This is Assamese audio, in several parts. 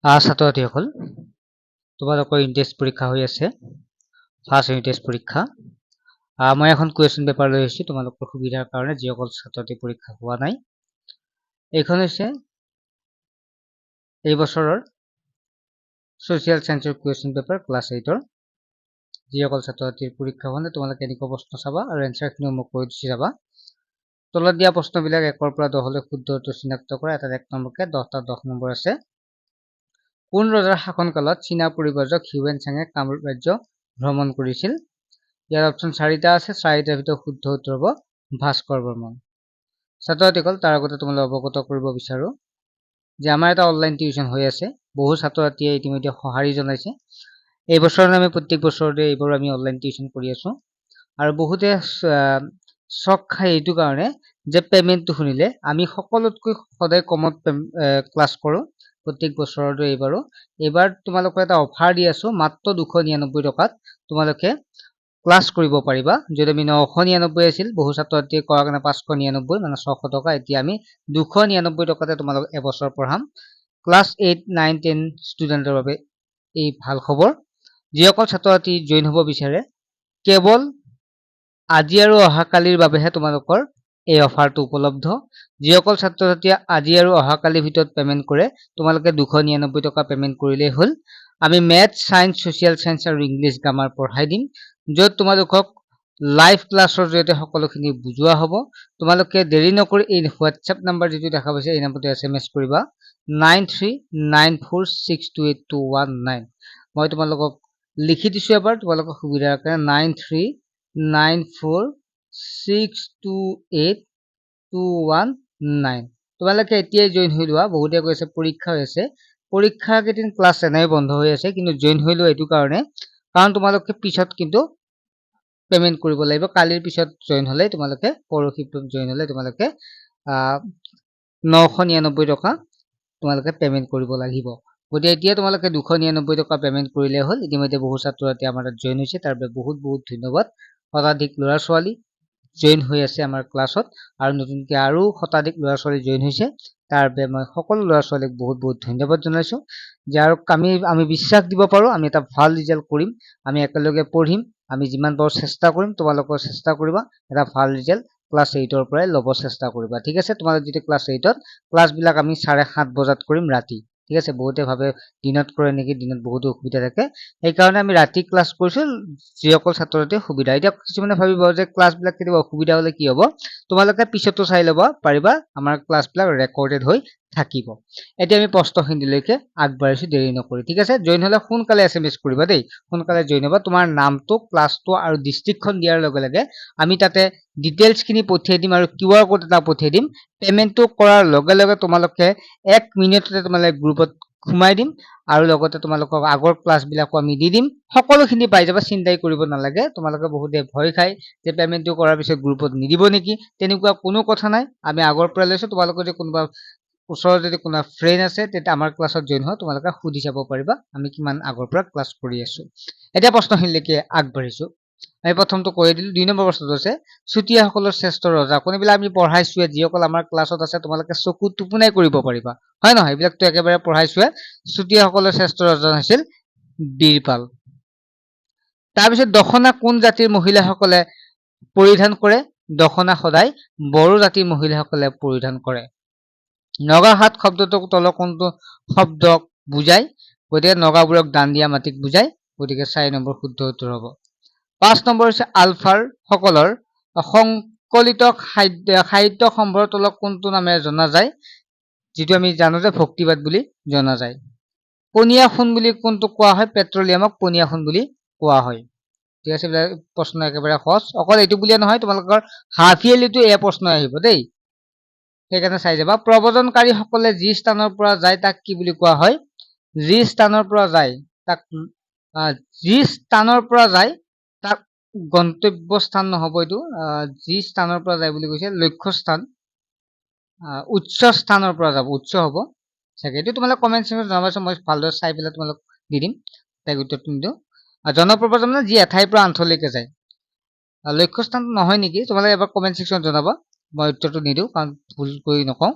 ছাত্ৰ ছাত্ৰীসকল, তোমালোকৰ ইউনিট টেষ্ট পৰীক্ষা হৈ আছে। ফাৰ্ষ্ট ইউনিট টেষ্ট পৰীক্ষা। মই এখন কুৱেশ্যন পেপাৰ লৈ আহিছোঁ তোমালোকৰ সুবিধাৰ কাৰণে, যিসকল ছাত্ৰ ছাত্ৰী পৰীক্ষা হোৱা নাই। এইখন হৈছে এই বছৰৰ ছ'চিয়েল চায়েন্সৰ কুৱেশ্যন পেপাৰ ক্লাছ 8ৰ। যিসকল ছাত্ৰ ছাত্ৰীৰ পৰীক্ষা হোৱা নাই, তোমালোকে এনেকুৱা প্ৰশ্ন চাবা আৰু এনচাৰখিনিও মোক কৈ দিছি যাবা। তলত দিয়া প্ৰশ্নবিলাক 1ৰ পৰা 10লৈ শুদ্ধ উত্তৰ চিনাক্ত কৰা। এটাত 1 নম্বৰকে 10টাত 10 নম্বৰ আছে। কোন ৰজাৰ শাসনকালত চীনা পৰিব্ৰাজক হিউৱেন চাঙে কামৰূপ ৰাজ্য ভ্ৰমণ কৰিছিল? ইয়াৰ অপশ্যন 4টা আছে। 4টাৰ ভিতৰত শুদ্ধ উত্তৰ হ'ব ভাস্কৰ বৰ্মন। ছাত্ৰ ছাত্ৰীসকল, তাৰ আগতে তোমালোক অৱগত কৰিব বিচাৰো যে আমাৰ এটা অনলাইন টিউশ্যন হৈ আছে। বহু ছাত্ৰ ছাত্ৰীয়ে ইতিমধ্যে সঁহাৰি জনাইছে। এই বছৰ আমি প্ৰত্যেক বছৰতে এইবাৰ আমি অনলাইন টিউশ্যন কৰি আছো আৰু বহুতে চক খাই এইটো কাৰণে যে পেমেন্টটো শুনিলে আমি সকলোতকৈ সদায় কমত ক্লাছ কৰোঁ প্ৰত্যেক বছৰতে। এইবাৰ তোমালোকৰ এটা অফাৰ দি আছো। মাত্ৰ 299 টকাত তোমালোকে ক্লাছ কৰিব পাৰিবা। যদি আমি 999 আছিল, বহু ছাত্ৰ ছাত্ৰীয়ে কোৱাৰ কাৰণে 599 মানে 600 টকা, এতিয়া আমি 299 টকাতে তোমালোক এবছৰ পঢ়াম। ক্লাছ 8, 9, 10 ষ্টুডেণ্টৰ বাবে এই ভাল খবৰ। যিসকল ছাত্ৰ ছাত্ৰী জইন হ'ব বিচাৰে, কেৱল আজি আৰু অহাকালিৰ বাবেহে তোমালোকৰ এই অফাৰটো উপলব্ধ। যিসকল ছাত্ৰ ছাত্ৰীয়ে আজি আৰু অহাকালিৰ ভিতৰত পেমেন্ট কৰে, তোমালোকে 299 টকা পেমেন্ট কৰিলেই হ'ল। আমি মেথছ, সায়েন্স, ছ'চিয়েল সায়েন্স আৰু ইংলিছ গ্ৰামাৰ পঢ়াই দিম, য'ত তোমালোকক লাইভ ক্লাছৰ জৰিয়তে সকলোখিনি বুজোৱা হ'ব। তোমালোকে দেৰি নকৰি এই হোৱাটছএপ নাম্বাৰ যিটো দেখা পাইছে, এই নাম্বাৰটো SMS কৰিবা 9394628219। মই তোমালোকক লিখি দিছো এবাৰ তোমালোকৰ সুবিধাৰ কাৰণে 9394628219। তোমালোকে এতিয়াই জইন হৈ লোৱা। বহুতে কৈছে পৰীক্ষা হৈ আছে। পৰীক্ষা কেইদিন ক্লাছ এনেই বন্ধ হৈ আছে, কিন্তু জইন হৈ লোৱা এইটো কাৰণে, কাৰণ তোমালোকে পিছত কিন্তু পেমেন্ট কৰিব লাগিব। কালিৰ পিছত জইন হলে তোমালোকে, পৰহি জইন হলে তোমালোকে 999 টকা তোমালোকে পেমেন্ট কৰিব লাগিব। গতিকে এতিয়া তোমালোকে 299 টকা পেমেন্ট কৰিলে হ'ল। ইতিমধ্যে বহু ছাত্ৰ ছাত্ৰী আমাৰ তাত জইন হৈছে, তাৰ বাবে বহুত বহুত ধন্যবাদ। শতাধিক ল'ৰা ছোৱালী জইন হৈ আছে আমাৰ ক্লাছত আৰু নতুনকৈ আৰু শতাধিক ল'ৰা ছোৱালী জইন হৈছে। তাৰ বাবে মই সকলো ল'ৰা ছোৱালীক বহুত বহুত ধন্যবাদ জনাইছো যে আৰু আমি বিশ্বাস দিব পাৰো আমি এটা ভাল ৰিজাল্ট কৰিম। আমি একেলগে পঢ়িম, আমি যিমান পাৰো চেষ্টা কৰিম। তোমালোকৰ চেষ্টা কৰিবা এটা ভাল ৰিজাল্ট ক্লাছ 8ৰ পৰাই ল'ব চেষ্টা কৰিবা। ঠিক আছে? তোমালোক যদি ক্লাছ 8ত ক্লাছবিলাক আমি 7:30 বজাত কৰিম ৰাতি। ঠিক আছে? বহুতে ভাবে দিনত কৰে নেকি, দিনত বহুতো অসুবিধা থাকে, সেইকাৰণে আমি ৰাতি ক্লাছ কৰিছো যিসকল ছাত্ৰ ছাত্ৰীৰ সুবিধা। এতিয়া কিছুমানে ভাবিব যে ক্লাছবিলাক কেতিয়াবা অসুবিধা হলে কি হ'ব, তোমালোকে পিছতো চাই ল'ব পাৰিবা, আমাৰ ক্লাছবিলাক ৰেকৰ্ডেড হৈ থাকিব। এতিয়া আমি প্ৰশ্নখিনিলৈকে আগবাঢ়িছো দেৰি নকৰি। ঠিক আছে? জইন হলে সোনকালে SMS কৰিবা দেই, সোনকালে জইন হবা। তোমাৰ নামটো, ক্লাছটো আৰু ডিষ্ট্ৰিক্টখন দিয়াৰ লগে লগে আমি তাতে ডিটেইলছখিনি পঠিয়াই দিম আৰু QR কোড এটা পঠিয়াই দিম। পেমেন্টটো কৰাৰ লগে লগে তোমালোকে 1 মিনিটতে তোমালোকে গ্ৰুপত সোমাই দিম আৰু লগতে তোমালোকক আগৰ ক্লাছবিলাকো আমি দি দিম। সকলোখিনি পাই যাবা, চিন্তাই কৰিব নালাগে। তোমালোকে বহুতে ভয় খাই যে পেমেন্টটো কৰাৰ পিছত গ্ৰুপত নিদিব নেকি, তেনেকুৱা কোনো কথা নাই। আমি আগৰ পৰা লৈছো। তোমালোকৰ যদি কোনোবা ওচৰত যদি কোনো ফ্ৰেণ্ড আছে, তেতিয়া আমাৰ ক্লাছত জইন হোৱা তোমালোকে সুধি চাব পাৰিবা আমি কিমান আগৰ পৰা ক্লাছ কৰি আছো। এতিয়া প্ৰশ্নখিনিলৈকে আগবাঢ়িছো। আমি প্ৰথমটো কৈ দিলো। 2 নম্বৰ প্ৰশ্নটো আছে চুতীয়াসকলৰ শ্ৰেষ্ঠ ৰজা কোন? এইবিলাক আমি পঢ়াইছোৱে। যিসকল আমাৰ ক্লাছত আছে তোমালোকে চকু টোপোনাই কৰিব পাৰিবা, হয় নহয়? এইবিলাকতো একেবাৰে পঢ়াইছোৱে। চুতীয়াসকলৰ শ্ৰেষ্ঠ ৰজা হৈছিল বীৰপাল। তাৰপিছত দখনা কোন জাতিৰ মহিলাসকলে পৰিধান কৰে? দখনা সদায় বড়ো জাতিৰ মহিলাসকলে পৰিধান কৰে। নগাহাট শব্দটোক তলৰ কোনটো শব্দক বুজায়? গতিকে নগাবোৰক দান দিয়া মাটিক বুজায়। গতিকে 4 নম্বৰ শুদ্ধ উত্তৰ হ'ব। 5 নম্বৰ হৈছে আলফাৰ সকলৰ সংকলিত সাহিত্য সম্ভাৰৰ তলক কোনটো নামেৰে জনা যায়? যিটো আমি জানো যে ভক্তিবাদ বুলি জনা যায়। পনীয়া সোণ বুলি কোনটো কোৱা হয়? পেট্ৰলিয়ামক পনীয়া সোণ বুলি কোৱা হয়। ঠিক আছে? প্ৰশ্ন একেবাৰে সহজ। অকল এইটো বুলিয়ে নহয়, তোমালোকৰ হাফ ইয়াৰলিটো এই প্ৰশ্ন আহিব দেই, সেইকাৰণে চাই যাবা। প্ৰব্ৰজনকাৰী সকলে যি স্থানৰ পৰা যায় তাক কি বুলি কোৱা হয়? যি স্থানৰ পৰা যায় তাক গন্তব্য স্থান নহব, এইটো যি স্থানৰ পৰা যায় বুলি কৈছে লক্ষ্য স্থান, উচ্চ স্থানৰ পৰা যাব, উচ্চ হব চাগে। এইটো তোমালোক কমেন্ট সেকশ্যনত জনাবাচোন, মই ভালদৰে চাই পেলাই তোমালোক দি দিম। তাইক উত্তৰটো নিদিওঁ। জনপ্ৰব্ৰজন মানে যি এঠাইৰ পৰা আনঠাইলৈকে যায়। লক্ষ্য স্থান নহয় নেকি? তোমালোকে এবাৰ কমেন্ট সেকশ্যনত জনাবা, মই উত্তৰটো নিদিওঁ কাৰণ ভুল কৰি নকওঁ।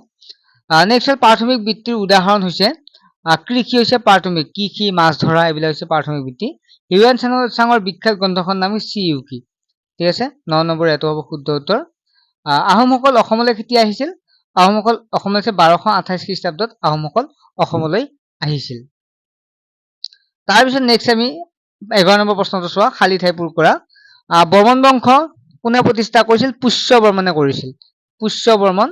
নেক্সট হ'ল প্ৰাথমিক বৃত্তিৰ উদাহৰণ হৈছে কৃষি হৈছে প্ৰাথমিক, কৃষি মাছ ধৰা এইবিলাক হৈছে প্ৰাথমিক বৃত্তি। হিউৱেন চাঙৰ বিখ্যাত গ্ৰন্থখনৰ নাম চি ইউ কি। ঠিক আছে, 9 নম্বৰ এইটো হ'ব শুদ্ধ উত্তৰ। আহোমসকল অসমলৈ কেতিয়া আহিছিল? আহোমসকল অসমলৈ 1228 খ্ৰীষ্টাব্দত আহোমসকল অসমলৈ আহিছিল। তাৰপিছত নেক্সট আমি 11 নম্বৰ প্ৰশ্নটো চোৱা, খালী ঠাই পূৰ কৰা। বৰ্মন বংশ কোনে প্ৰতিষ্ঠা কৰিছিল? পুষ্য বৰ্মনে কৰিছিল। পুষ্য বৰ্মন।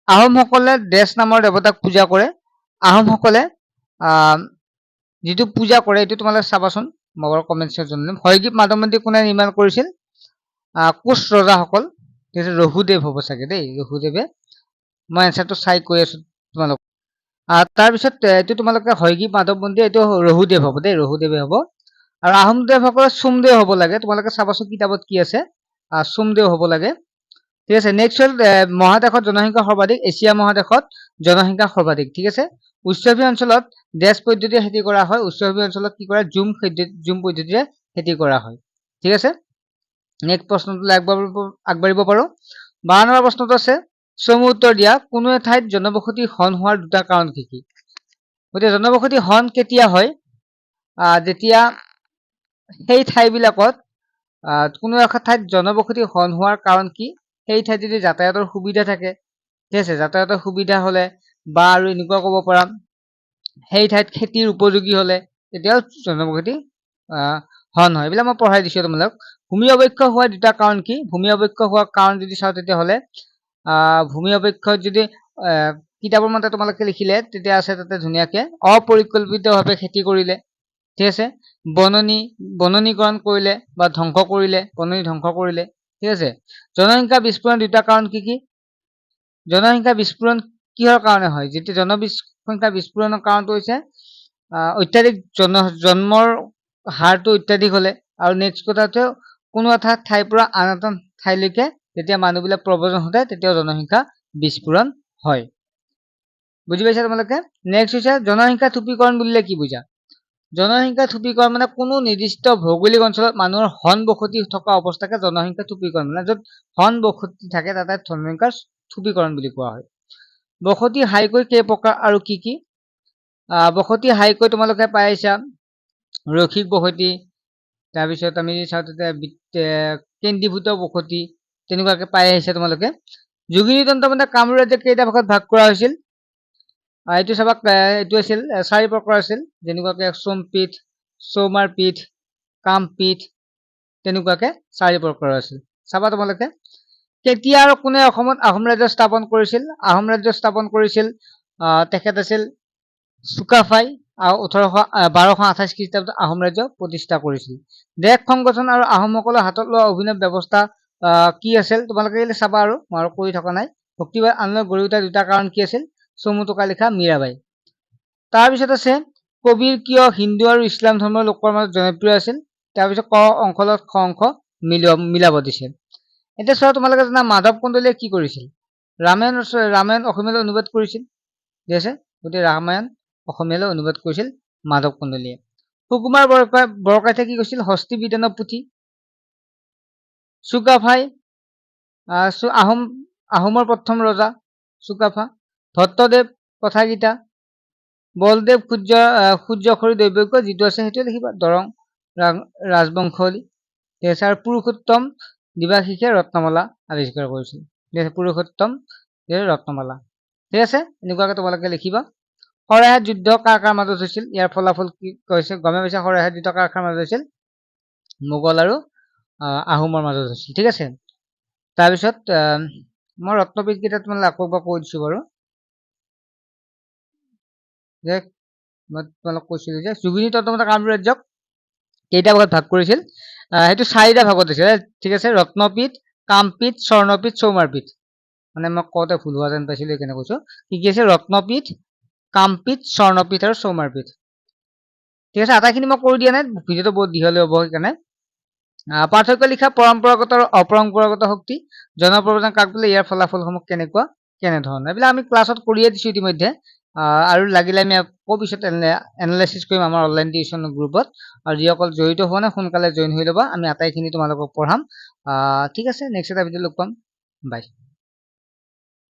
আহোমসকলে দেশ নামৰ দেৱতাক পূজা কৰে। আহোমসকলে যিটো পূজা কৰে এইটো তোমালোকে চাবাচোন, মই বাৰু কমেণ্ট ছেকশ্যনত জনাম। হয়গ্ৰীৱ মাধৱ মন্দিৰ কোনে নিৰ্মাণ কৰিছিল? কোচ ৰজাসকল। ঠিক আছে, ৰঘুদেৱ হ'ব চাগে দেই, ৰঘুদেৱে। মই এনচাৰটো চাই কৈ আছো তোমালোক। তাৰপিছত এইটো তোমালোকে হয়গ্ৰীৱ মাধৱ মন্দিৰ, এইটো ৰঘুদেৱ হ'ব দেই, ৰঘুদেৱে হ'ব। আৰু আহোমদেৱসকলৰ চোমদেৱ হ'ব লাগে, তোমালোকে চাবাচোন কিতাপত কি আছে, চোমদেৱ হ'ব লাগে। ঠিক আছে, নেক্সট হ'ল মহাদেশত জনসংখ্যা সৰ্বাধিক, এছিয়া মহাদেশত জনসংখ্যা সৰ্বাধিক। ঠিক আছে, উচ্চভূমি অঞ্চলত ডেছ পদ্ধতিৰে খেতি কৰা হয়। উচ্চভূমি অঞ্চলত কি কৰে? জুম পদ্ধতিৰে খেতি কৰা হয়। ঠিক আছে, নেক্সট প্ৰশ্নটোলৈ আগবাঢ়িব পাৰো। 12 নম্বৰ প্ৰশ্নটো আছে, চমু উত্তৰ দিয়া। কোনো ঠাইত জনবসতি হ্ৰাস হোৱাৰ দুটা কাৰণ কি কি? গতিকে জনবসতি হ্ৰাস কেতিয়া হয়? যেতিয়া সেই ঠাইবিলাকত কোনো এখন ঠাইত জনবসতি হ্ৰাস হোৱাৰ কাৰণ কি? সেই ঠাইত যদি যাতায়াতৰ সুবিধা থাকে, ঠিক আছে, যাতায়াতৰ সুবিধা হলে বা আৰু এনেকুৱা ক'ব পাৰা, সেই ঠাইত খেতিৰ উপযোগী হলে তেতিয়াও জনবসতি হ্ৰাস নহয়। এইবিলাক মই পঢ়াই দিছো তোমালোক। ভূমি অৱক্ষয় হোৱাৰ দুটা কাৰণ কি? ভূমি অৱক্ষয় হোৱাৰ কাৰণ যদি চাওঁ তেতিয়াহ'লে ভূমি অৱক্ষয় যদি কিতাপৰ মতে তোমালোকে লিখিলে তেতিয়া আছে তাতে ধুনীয়াকে, অপৰিকল্পিতভাৱে খেতি কৰিলে। ঠিক আছে, বননীকৰণ কৰিলে বা ধ্বংস কৰিলে, বননি ধ্বংস কৰিলে। ঠিক আছে, জনসংখ্যা বিস্ফোৰণ দুটা কাৰণ কি কি? জনসংখ্যা বিস্ফোৰণ কিহৰ কাৰণে হয়? যেতিয়া জনসংখ্যা বিস্ফোৰণৰ কাৰণটো হৈছে অত্যাধিক জন্মৰ হাৰটো অত্যাধিক হলে, আৰু নেক্সট কথাটো কোনো এটা ঠাইৰ পৰা আন এটা ঠাইলৈকে যেতিয়া মানুহবিলাক প্ৰব্ৰজন ঘটায় তেতিয়াও জনসংখ্যা বিস্ফোৰণ হয়। বুজি পাইছা তোমালোকে? নেক্সট হৈছে জনসংখ্যা থুপীকৰণ বুলিলে কি বুজা? জনসংখ্যা থুপীকৰণ মানে কোনো নিৰ্দিষ্ট ভৌগোলিক অঞ্চলত মানুহৰ হন বসতি থকা অৱস্থাকে জনসংখ্যা থুপীকৰণ, মানে য'ত হন বসতি থাকে তাতে জনসংখ্যাৰ থুপীকৰণ বুলি কোৱা হয়। বসতি হাইকৈ কেই প্ৰকাৰ আৰু কি কি? বসতি হাইকৈ তোমালোকে পাই আহিছা ৰৈখিক বসতি, তাৰপিছত আমি চাওঁ কেন্দ্ৰীভূত বসতি, তেনেকুৱাকে পাই আহিছা তোমালোকে। যোগিনী তন্ত্ৰ মানে কামৰূপ ৰাজ্যক কেইটা ভাগত ভাগ কৰা হৈছিল? এইটো চাবা, এইটো আছিল 4 প্ৰকাৰ আছিল, যেনেকুৱাকে সোমপীঠ, চৌমাৰপীঠ, কামপীঠ, তেনেকুৱাকে 4 প্ৰকাৰ আছিল। চাবা তোমালোকে। কেতিয়া আৰু কোনে অসমত আহোম ৰাজ্য স্থাপন কৰিছিল? আহোম ৰাজ্য স্থাপন কৰিছিল তেখেত আছিল চুকাফাই। 1228 খ্ৰীষ্টাব্দত আহোম ৰাজ্য প্ৰতিষ্ঠা কৰিছিল। দেশ সংগঠন আৰু আহোমসকলৰ হাতত লোৱা অভিনৱ ব্যৱস্থা কি আছিল? তোমালোকে চাবা, আৰু মই আৰু কৰি থকা নাই। ভক্তিবাদ আন্দোলন গঢ়ি উঠা দুটা কাৰণ কি আছিল? চমু টোকা লিখা মীৰাবাই। তাৰপিছত আছে কবিৰ কিয় হিন্দু আৰু ইছলাম ধৰ্মৰ লোকৰ মাজত জনপ্ৰিয় আছিল? তাৰপিছত ক অংশত খ অংশ মিলাব দিছে। এতিয়া চোৱা, তোমালোকে জানা মাধৱ কন্দলীয়ে কি কৰিছিল? ৰামায়ণ অসমীয়ালৈ অনুবাদ কৰিছিল। ঠিক আছে, গতিকে ৰামায়ণ অসমীয়ালৈ অনুবাদ কৰিছিল মাধৱ কন্দলীয়ে। সুকুমাৰ বৰকথাই কি কৈছিল? হস্তি বিধানৰ পুথি। চুকাফাই আহোমৰ প্ৰথম ৰজা চুকাফা। ভট্টদেৱ কথাগীতা। বলদেৱ সূৰ্যখৰি দৈবজ্ঞ, যিটো আছে সেইটোৱে লিখিবা, দৰং ৰাজবংশলী। ঠিক আছে, আৰু পুৰুষোত্তম দিবাশিষে ৰত্নমালা আৱিষ্কাৰ কৰিছিল। ঠিক আছে, পুৰুষোত্তম ৰত্নমালা। ঠিক আছে, এনেকুৱাকে তোমালোকে লিখিবা। শৰাইঘাট যুদ্ধ কাৰ কাৰ মাজত হৈছিল? ইয়াৰ ফলাফল কি কৈছে? গমে পাইছা, শৰাইঘাট যুদ্ধ কাৰ কাৰ মাজত হৈছিল? মোগল আৰু আহোমৰ মাজত হৈছিল। ঠিক আছে, তাৰপিছত মই ৰত্নবিদ কেইটা তোমালোকে আকৌ এবাৰ কৈ দিছো বাৰু। যে মই তোমালোক কৈছিলো যে যোগিনী তন্ত্ৰ মতে কামৰূপ ৰাজ্যক কেইটা ভাগত ভাগ কৰিছিল? সেইটো 4টা ভাগত হৈছিল। ঠিক আছে, ৰত্নপীঠ, কামপীঠ, স্বৰ্ণপীঠ, চৌমাৰপীঠ। মানে মই কওঁতে ভুল হোৱা যেন পাইছিলো, সেইকাৰণে কৈছো। কি কি আছে? ৰত্নপীঠ, কামপীঠ, স্বৰ্ণপীঠ আৰু চৌমাৰপীঠ। ঠিক আছে, আটাইখিনি মই কৰি দিয়া নাই, ভিডিঅ'টো বহুত দীঘলীয়া হ'ব সেইকাৰণে। পাৰ্থক্য লিখা। পৰম্পৰাগত আৰু অপৰম্পৰাগত শক্তি। জনপ্ৰব্ৰজন কাক বোলে? ইয়াৰ ফলাফলসমূহ কেনেধৰণৰ? এইবিলাক আমি ক্লাছত কৰিয়ে দিছো ইতিমধ্যে। আৰু লাগিলে আমি আকৌ পিছত এনালাইচিছ কৰিম আমাৰ অনলাইন টিউচন গ্ৰুপত। আৰু যিসকল জড়িত হোৱা নাই সোনকালে জইন হৈ ল'বা, আমি আটাইখিনি তোমালোকক পঢ়াম। ঠিক আছে, নেক্সট এটা ভিডিঅ' লগ পাম। বাই।